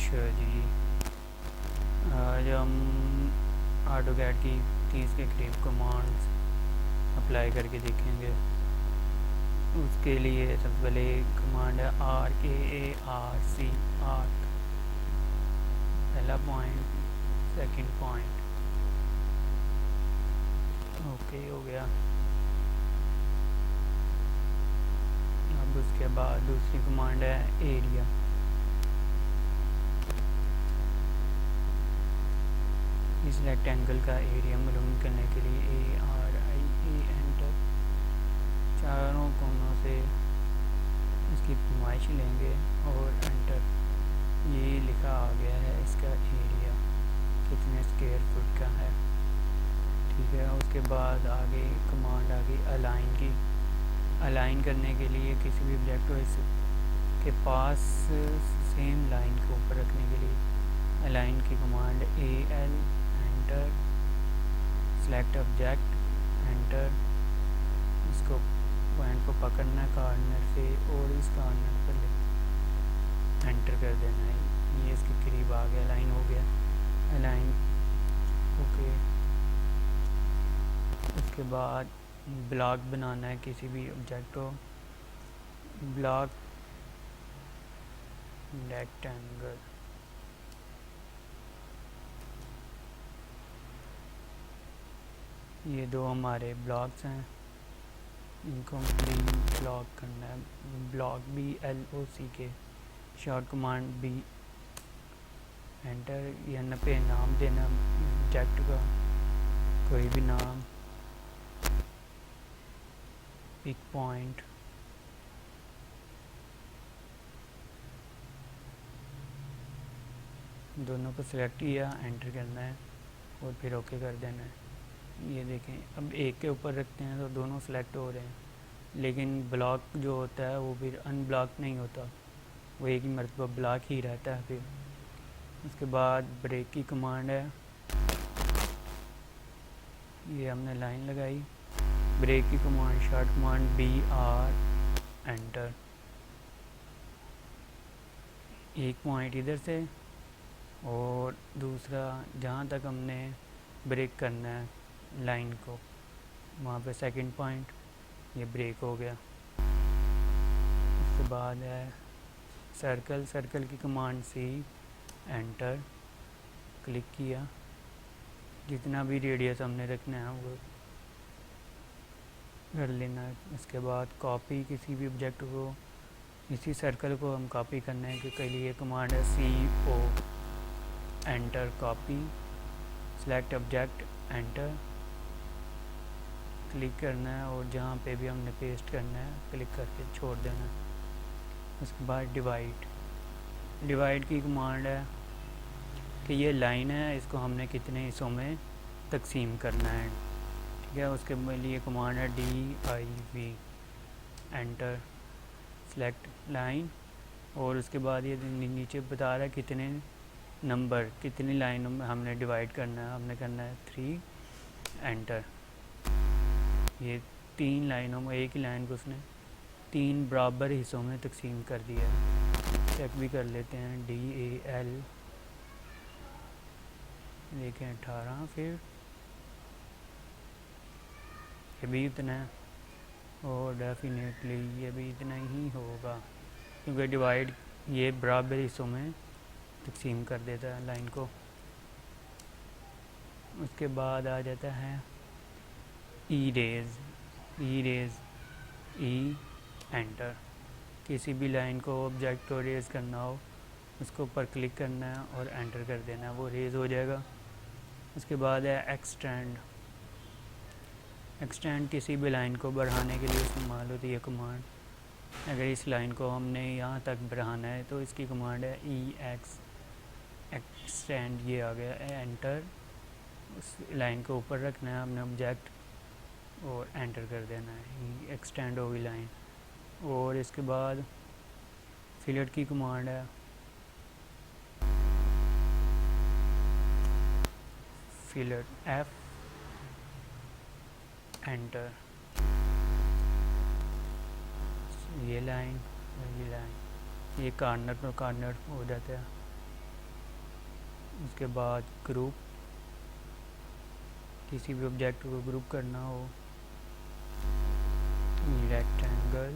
अच्छा जी, आज हम AutoCAD की 30 के करीब कमांड्स अप्लाई करके देखेंगे। उसके लिए सबसे पहले कमांड है RAARC, आर्क, पहला पॉइंट, सेकंड पॉइंट। ओके हो गया। अब उसके बाद दूसरी कमांड है एरिया। इस रेक्टेंगल का एरिया मालूम करने के लिए ARIA एंटर। चारों कोनों से इसकी पैमाइश लेंगे और एंटर। ये लिखा आ गया है इसका एरिया कितने स्क्वायर फुट का है। ठीक है, उसके बाद आगे कमांड आ गई अलाइन की। अलाइन करने के लिए किसी भी ऑब्जेक्ट के पास सेम लाइन को ऊपर रखने के लिए अलाइन की command AL enter, select object enter. इसको पॉइंट को पकड़ना है कॉर्नर से और इस कॉर्नर पर ले एंटर कर देना है। ये इसके करीब आ गया, अलाइन हो गया। Align okay. उसके बाद ब्लॉक बनाना है किसी भी ऑब्जेक्ट को। ब्लॉक रेक्टेंगल, ये दो हमारे ब्लॉक्स हैं, इनको ब्लॉक करना है। Block BLOCK, short command B enter. यहाँ पे नाम देना ऑब्जेक्ट का, कोई भी नाम, पिक पॉइंट। दोनों को सिलेक्ट किया, एंटर करना है और फिर ओके कर देना है। ये देखें, अब एक के ऊपर रखते हैं तो दोनों सेलेक्ट हो रहे हैं, लेकिन ब्लॉक जो होता है वो फिर अनब्लॉक नहीं होता, वो एक ही मरतबा ब्लॉक ही रहता है फिर। उसके बाद ब्रेक की कमांड है, ये हमने लाइन लगाई। ब्रेक की command short command BR enter. एक पॉइंट इधर से और दूसरा जहाँ तक हमने ब्रेक करना है लाइन को, वहाँ पे सेकंड पॉइंट, ये ब्रेक हो गया। उसके बाद है सर्कल। सर्कल की कमांड C एंटर, क्लिक किया। जितना भी रेडियस हमने रखना है वो कर लेना है। उसके बाद कॉपी, किसी भी ऑब्जेक्ट को, इसी सर्कल को हम कॉपी करना है कि लिए कमांड है CO enter, copy, select object enter, click करना है और जहाँ पे भी हमने पेस्ट करना है क्लिक करके छोड़ देना है। उसके बाद डिवाइड। डिवाइड की कमांड है कि ये लाइन है, इसको हमने कितने हिस्सों में तकसीम करना है। ठीक है, उसके लिए कमांड है DIV एंटर, सेलेक्ट लाइन और उसके बाद ये नीचे बता रहा है कितने नंबर, कितनी लाइनों में हमने डिवाइड करना है। हमने करना है 3 एंटर। ये 3 लाइनों में, एक ही लाइन को उसने 3 बराबर हिस्सों में तकसीम कर दिया है। चेक भी कर लेते हैं। DAL देखें 18, फिर ये भी इतना है और डेफिनेटली ये भी इतना ही होगा, क्योंकि डिवाइड ये बराबर हिस्सों में तकसीम कर देता है लाइन को। उसके बाद आ जाता है इरेज। E enter. किसी भी लाइन को ऑब्जेक्ट को रेज करना हो उसको ऊपर क्लिक करना है और एंटर कर देना है, वो रेज हो जाएगा। उसके बाद है एक्सटेंड। एक्सटेंड किसी भी लाइन को बढ़ाने के लिए इस्तेमाल होती है कमांड। अगर इस लाइन को हमने यहाँ तक बढ़ाना है तो इसकी कमांड है EX एक्सटेंड। ये आ गया एंटर। उस लाइन को ऊपर रखना है हमने ऑब्जेक्ट और एंटर कर देना है, एक्सटेंड होगी लाइन। और इसके बाद फिलेट की कमांड है, फिलेट F एंटर। ये लाइन, ये लाइन, ये कॉर्नर पर कॉर्नर हो जाता है। उसके बाद ग्रुप, किसी भी ऑब्जेक्ट को ग्रुप करना हो, रेक्टेंगल।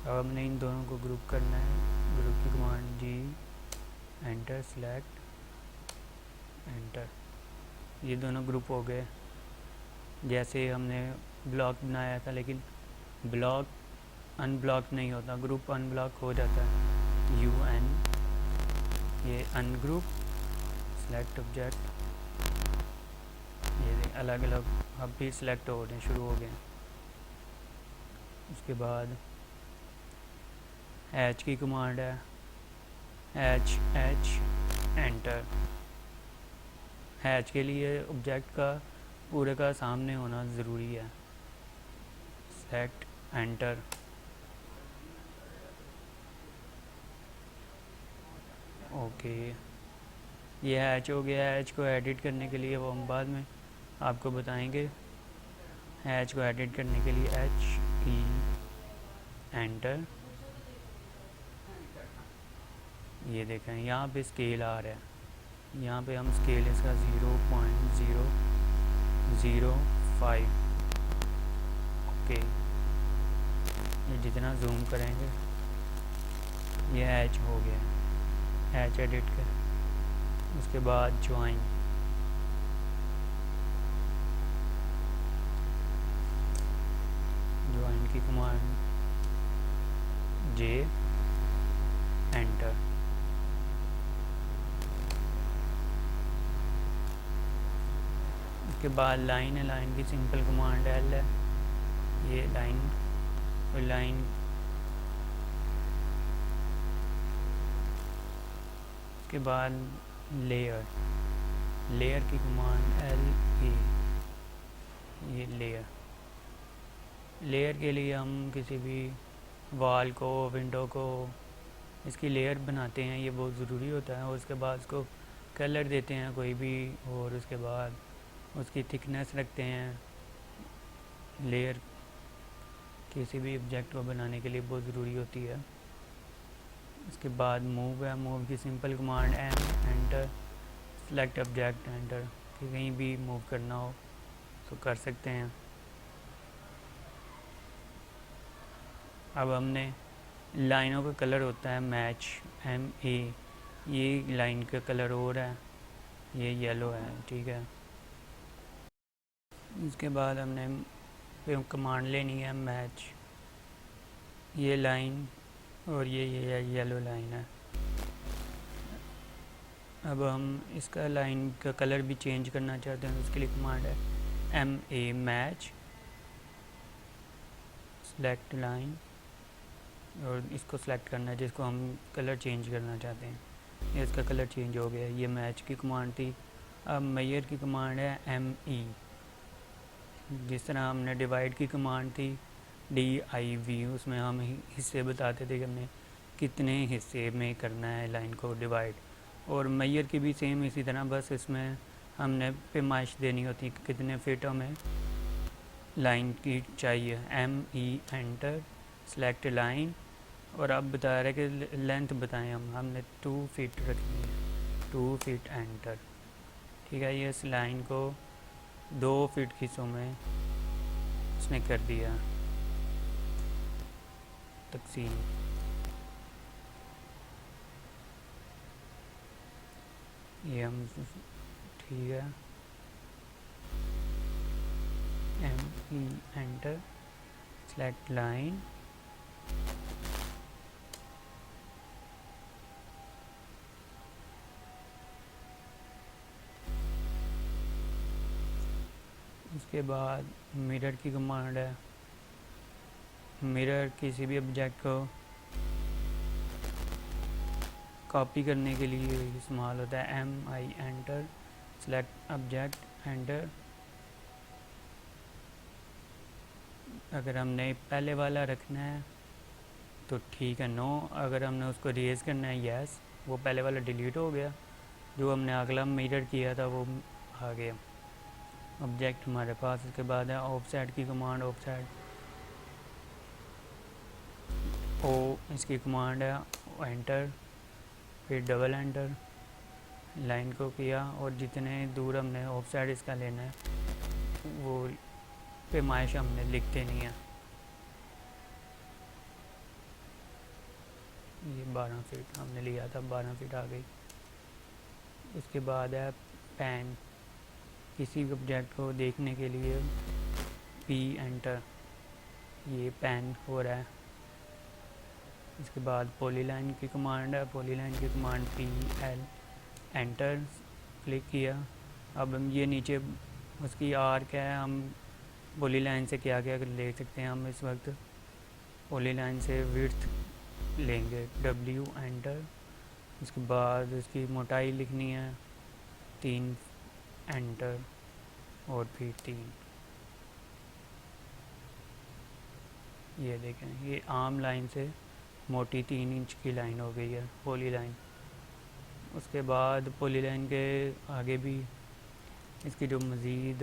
अब हमने इन दोनों को ग्रुप करना है। ग्रुप की कमांड जी, एंटर, सेलेक्ट, एंटर। ये दोनों ग्रुप हो गए। जैसे हमने ब्लॉक बनाया था, लेकिन ब्लॉक अनब्लॉक नहीं होता, ग्रुप अनब्लॉक हो जाता है। यू एन, ये अनग्रुप, सेलेक्ट ऑब्जेक्ट, ये अलग अलग अब भी सिलेक्ट होने शुरू हो गए। उसके बाद एच की कमांड है, एच एच, एंटर। हैच के लिए ऑब्जेक्ट का पूरे का सामने होना ज़रूरी है। Set, enter. ओके, ये हैच हो गया। हैच को एडिट करने के लिए वो हम बाद में आपको बताएंगे। हैच को एडिट करने के लिए एच ई, एंटर। ये देखें यहाँ पे स्केल आ रहा है, यहाँ पे हम स्केल इसका 0.005। ओके, ये जितना जूम करेंगे ये एच हो गया। एच एडिट कर, उसके बाद ज्वाइन। ज्वाइन की कमांड जे, एंटर। उसके बाद लाइन है, लाइन की सिंपल कमांड एल है। ये लाइन और लाइन, उसके बाद लेयर, लेयर की कमांड एल ए। ये लेयर, लेयर के लिए हम किसी भी वॉल को, विंडो को, इसकी लेयर बनाते हैं, ये बहुत ज़रूरी होता है। और उसके बाद उसको कलर देते हैं कोई भी, और उसके बाद उसकी थिकनेस रखते हैं। लेयर किसी भी ऑब्जेक्ट को बनाने के लिए बहुत ज़रूरी होती है। उसके बाद मूव है, मूव की simple command M, enter, select object, enter. कि कहीं भी मूव करना हो तो कर सकते हैं। अब हमने लाइनों का कलर होता है मैच, एम ए। ये लाइन का कलर हो रहा है, ये येलो है, ठीक है। उसके बाद हमने कमांड लेनी है मैच, ये लाइन और ये येलो लाइन है। अब हम इसका लाइन का कलर भी चेंज करना चाहते हैं, तो उसके लिए कमांड है M A, match, select line, और इसको सेलेक्ट करना है जिसको हम कलर चेंज करना चाहते हैं। ये इसका कलर चेंज हो गया। ये मैच की कमांड थी। अब मेजर की कमांड है एम ई। जिस तरह हमने डिवाइड की कमांड थी DIV, उसमें हम हिस्से बताते थे कि हमने कितने हिस्से में करना है लाइन को डिवाइड। और मेजर की भी सेम इसी तरह, बस इसमें हमने पैमाइश देनी होती है कि कितने फिट हमें लाइन की चाहिए। ME, enter, select line. और अब बता रहे कि लेंथ बताएं हमने 2 फीट रखनी है। 2 फीट, एंटर। ठीक है, ये इस लाइन को 2 फीट हिस्सों में उसने कर दिया तकसीम। ये हम, ठीक है, ME, एंटर, सेलेक्ट लाइन। उसके बाद मिरर की कमांड है। मिरर किसी भी ऑब्जेक्ट को कॉपी करने के लिए इस्तेमाल होता है। MI, enter, select object, enter. अगर हमने पहले वाला रखना है तो ठीक है, नो। अगर हमने उसको रेज करना है, यस। वो पहले वाला डिलीट हो गया, जो हमने अगला मिरर किया था वो आ गया ऑब्जेक्ट हमारे पास। उसके बाद है ऑफसेट की कमांड, ऑफसेट ओ, इसकी कमांड है एंटर, फिर डबल एंटर, लाइन को किया और जितने दूर हमने ऑफ साइड इसका लेना है वो पैमाइश हमने लिखते नहीं है। ये 12 फीट हमने लिया था, 12 फीट आ गई। उसके बाद है पैन, किसी भी ऑब्जेक्ट को देखने के लिए पी एंटर, ये पैन हो रहा है। इसके बाद पॉलीलाइन की कमांड है, पॉलीलाइन की command P L enter click किया। अब हम ये नीचे उसकी आर्क है, हम पॉलीलाइन से क्या क्या ले सकते हैं। हम इस वक्त पॉलीलाइन से विड्थ लेंगे, डब्ल्यू एंटर। उसके बाद उसकी मोटाई लिखनी है 3 एंटर और फिर 3। ये देखें, ये आम लाइन से मोटी 3 इंच की लाइन हो गई है पॉली लाइन। उसके बाद पॉली लाइन के आगे भी इसकी जो मज़ीद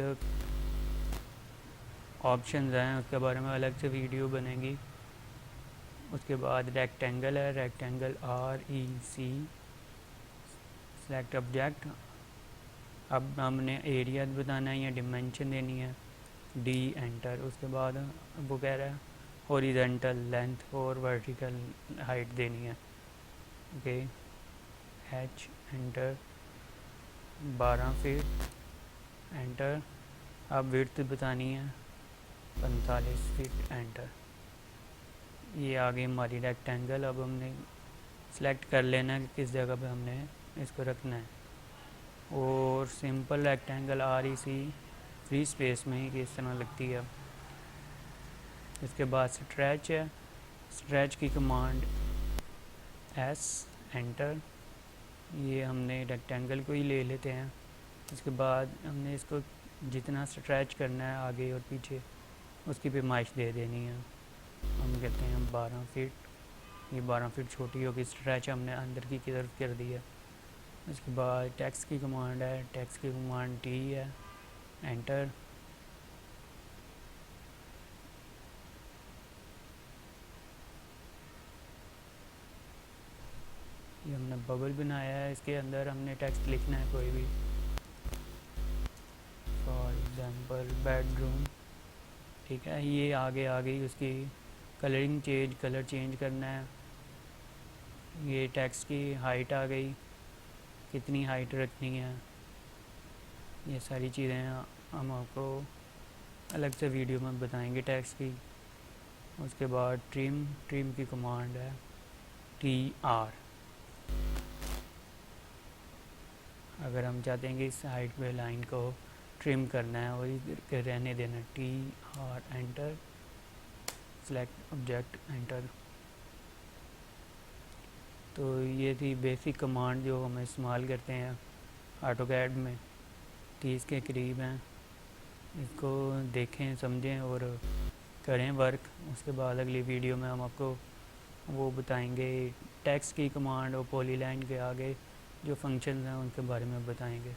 ऑप्शंस हैं उसके बारे में अलग से वीडियो बनेगी। उसके बाद रेक्टेंगल है, रेक्टेंगल REC सेलेक्ट ऑब्जेक्ट। अब हमने एरिया बताना है या डिमेंशन देनी है, D एंटर। उसके बाद वो कह रहा है हॉरिजॉन्टल लेंथ और वर्टिकल हाइट देनी है, okay. H enter, 12 feet enter. अब विड्थ बतानी है 45 फीट एंटर। ये आगे हमारी रेक्टेंगल। अब हमने सेलेक्ट कर लेना है कि किस जगह पे हमने इसको रखना है। और simple rectangle REC free space में ही किस तरह लगती है। इसके बाद स्ट्रेच है, स्ट्रेच की कमांड S एंटर। ये हमने रेक्टेंगल को ही ले लेते हैं। इसके बाद हमने इसको जितना स्ट्रेच करना है आगे और पीछे उसकी पैमाइश दे देनी है। हम कहते हैं 12 फीट। ये 12 फीट छोटी होगी, स्ट्रेच हमने अंदर की तरफ कर दिया। उसके बाद टेक्स्ट की कमांड है, टेक्स्ट की कमांड T है एंटर। ये हमने बबल बनाया है, इसके अंदर हमने टेक्स्ट लिखना है कोई भी, फॉर एग्जांपल बेडरूम, ठीक है। ये आगे आ गई उसकी कलरिंग चेंज, कलर चेंज करना है। ये टेक्स्ट की हाइट आ गई, कितनी हाइट रखनी है, ये सारी चीज़ें हम आपको अलग से वीडियो में बताएंगे टेक्स्ट की। उसके बाद ट्रिम, ट्रिम की कमांड है TR। अगर हम चाहते हैं कि इस हाइट पे लाइन को ट्रिम करना है और इधर रहने देना, TR enter. Select object enter. तो ये थी बेसिक कमांड जो हम इस्तेमाल करते हैं ऑटोकैड में, 30 के करीब हैं। इसको देखें, समझें और करें वर्क। उसके बाद अगली वीडियो में हम आपको वो बताएंगे टेक्स्ट की कमांड और पॉलीलाइन के आगे जो फंक्शंस हैं उनके बारे में बताएंगे।